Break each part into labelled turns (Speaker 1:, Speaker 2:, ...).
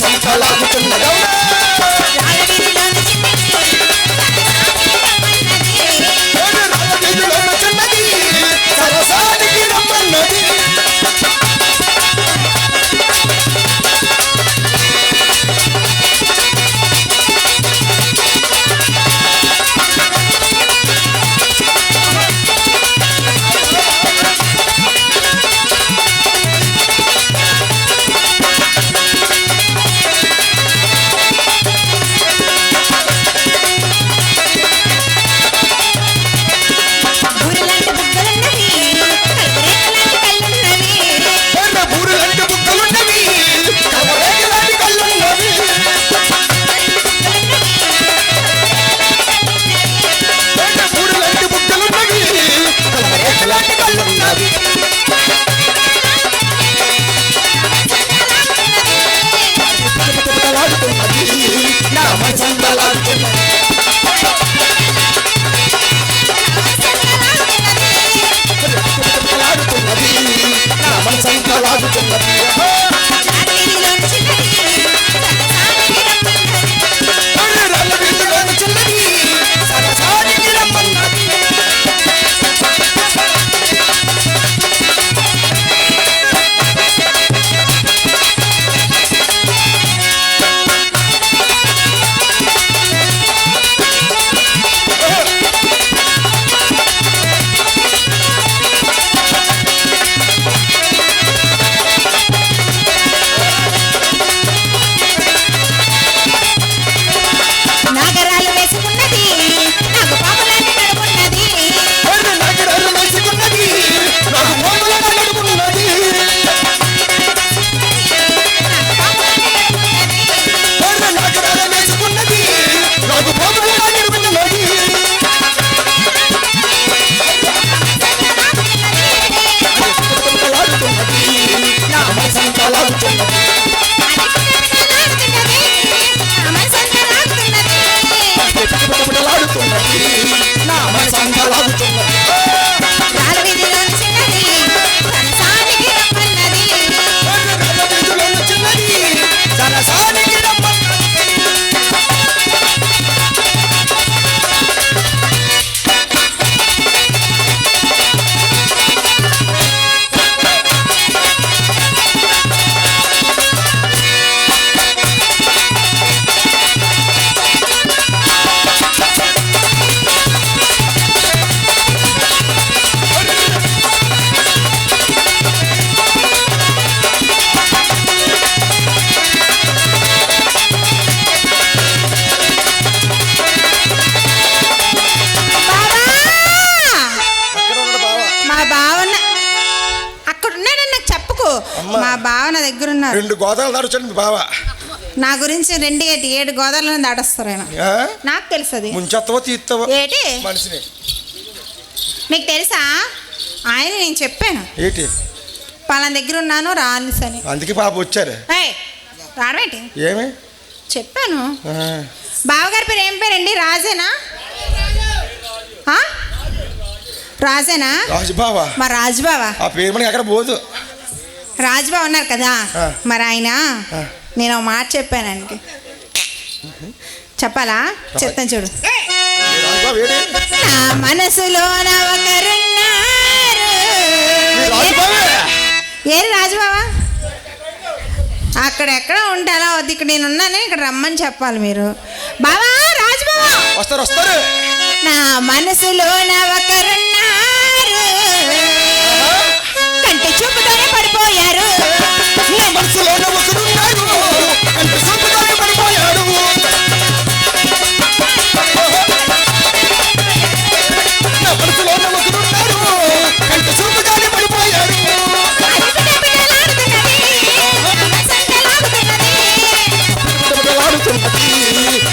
Speaker 1: మనసంతా లాగుతున్నది సరసానికి రమ్మన్నది
Speaker 2: మా బావ నా దగ్గర ఉన్నారు.
Speaker 1: 2 గోదావరి దాడొచ్చాడు బావ.
Speaker 2: నా గురించి 2 ఏంటి 7 గోదావరిలో దాడొస్తారు ఆయన. నాకు తెలుసు అది.
Speaker 1: ముంచెత్తవో తీస్తావో
Speaker 2: ఏంటి
Speaker 1: మనిషిని
Speaker 2: మీకు తెలుసా? ఆయన నేను చెప్పాను
Speaker 1: ఏంటి
Speaker 2: పలానా దగ్గర ఉన్నాను రానిసని.
Speaker 1: అందుకే పాప వచ్చారు.
Speaker 2: రాడవేంటి
Speaker 1: ఏమి
Speaker 2: చెప్పాను. బావగారి పేరు ఏం పేరండి? రాజేనా? రాజేనా?
Speaker 1: రాజుబావా.
Speaker 2: మా రాజుబావా
Speaker 1: ఆ పేరు మనకి ఎక్కడ పోదు.
Speaker 2: రాజుబావ ఉన్నారు కదా మరి ఆయన నేను ఒక మాట చెప్పాను ఆయనకి. చెప్పాలా? చెప్తాను చూడు. నా మనసులో ఒకరున్నారు. ఏది రాజుబావా? అక్కడెక్కడ ఉంటే అలా వద్దు. ఇక్కడ నేను ఉన్నాను, ఇక్కడ రమ్మని చెప్పాలి మీరు. బావా రాజుబావా
Speaker 1: వస్తారు వస్తారు.
Speaker 2: నా మనసులో ఒకరున్నారు, కంటి చూపుతోనే పడిపోయారు.
Speaker 1: నా మనసులో ఒకరున్నారు, కంటి చూపుతోనే పడిపోయారు. నా మనసులో ఒకరున్నారు, కంటి చూపుతోనే పడిపోయారు.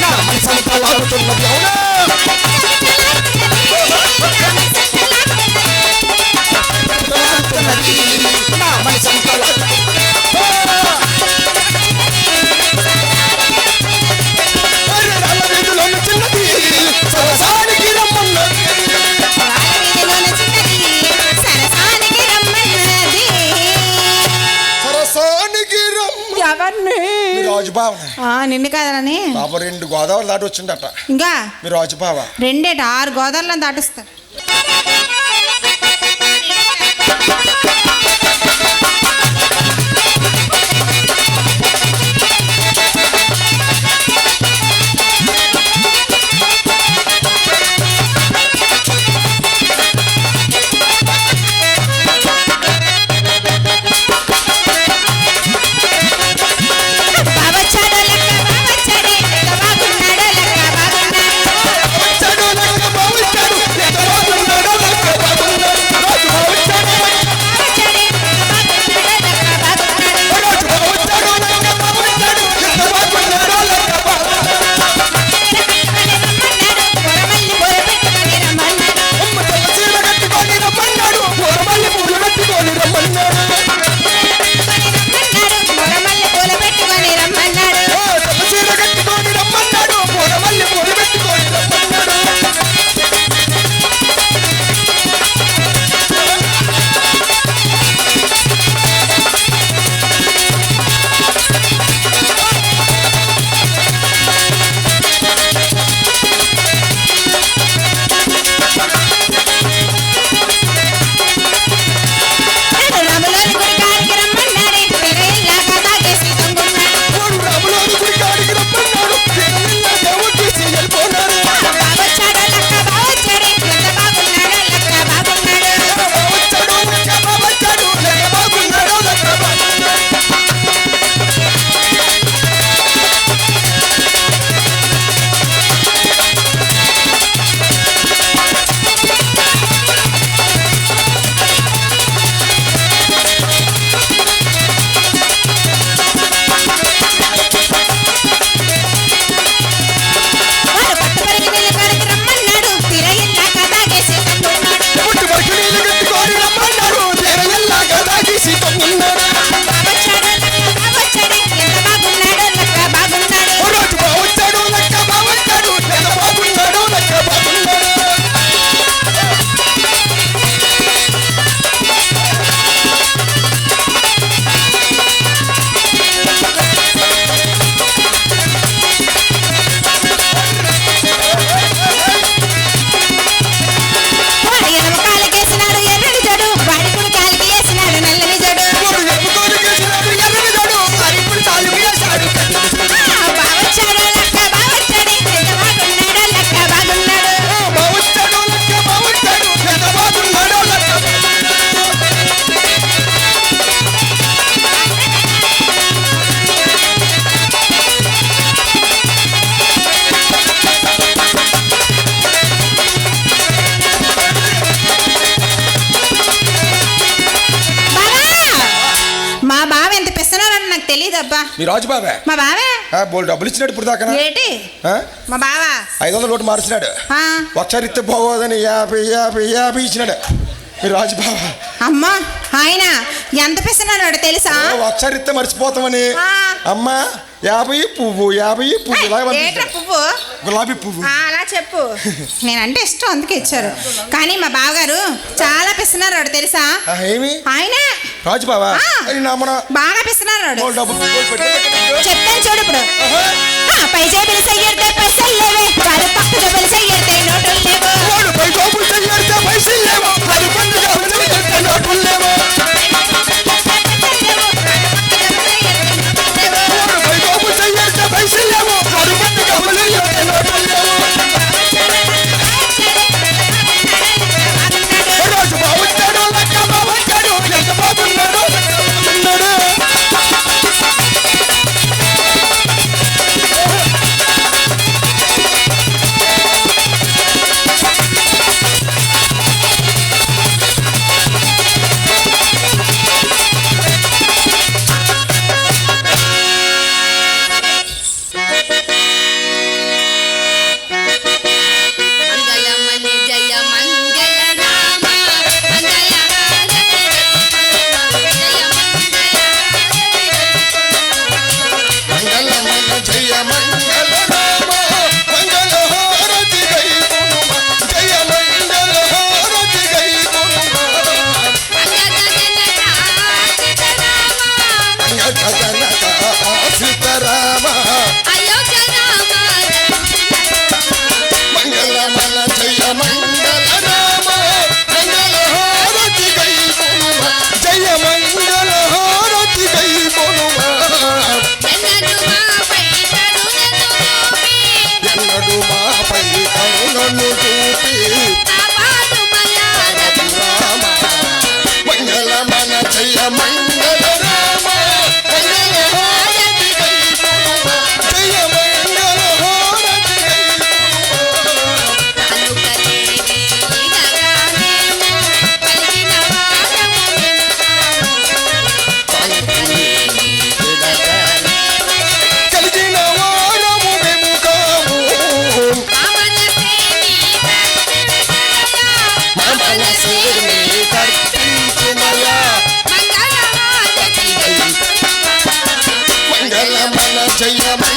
Speaker 1: నా మనసంతా లాగుతున్నది. అవునా నా మనసంతా
Speaker 2: ఎవరిని
Speaker 1: మీ రాజుబావ
Speaker 2: నిన్ను కాదని
Speaker 1: బాబు 2 గోదావరి దాటి వచ్చిందట
Speaker 2: ఇంకా
Speaker 1: మీ రాజుబావ
Speaker 2: 6 గోదావరిలో దాటిస్తారు.
Speaker 1: తెలీదబ్బా. మీ రాజు బావే?
Speaker 2: మా బావే.
Speaker 1: బోల్ డబ్బులు ఇచ్చినాడు ఇప్పుడు దాకా.
Speaker 2: ఏంటి మా బావా
Speaker 1: 500 నోటు మార్చినాడు. ఒకసారి ఇస్తే పోవద్దని 50 ఇచ్చినాడు మీ రాజు బావ.
Speaker 2: అమ్మా ఆయన ఎంత పిస్తున్నాడు తెలుసా?
Speaker 1: ఒకసారి ఇస్తే మర్చిపోతామని. అమ్మా 50 పువ్వు 50 పువ్వు
Speaker 2: పువ్వు
Speaker 1: గులాబీ పువ్వు
Speaker 2: అలా చెప్పు. నేనంటే ఇష్టం అందుకే ఇచ్చారు. కానీ మా బావగారు చాలా పిస్తున్నాడు తెలుసా?
Speaker 1: ఏమి
Speaker 2: ఆయనే
Speaker 1: రాజు బావా?
Speaker 2: బాగా పిస్తున్నాడు. చెప్పాను చూడు ఇప్పుడు. పై జేబులు చెయ్యడితే పైసలు లేవే, వాడు పక్క జేబులు చెయ్యడితే నోటులు లేవు.
Speaker 1: పై జేబులు చెయ్యడితే పైసలు లేవు, వాడు పక్క జేబులు చెయ్యడితే నోటులు లేవు. చెయ్యమ్మ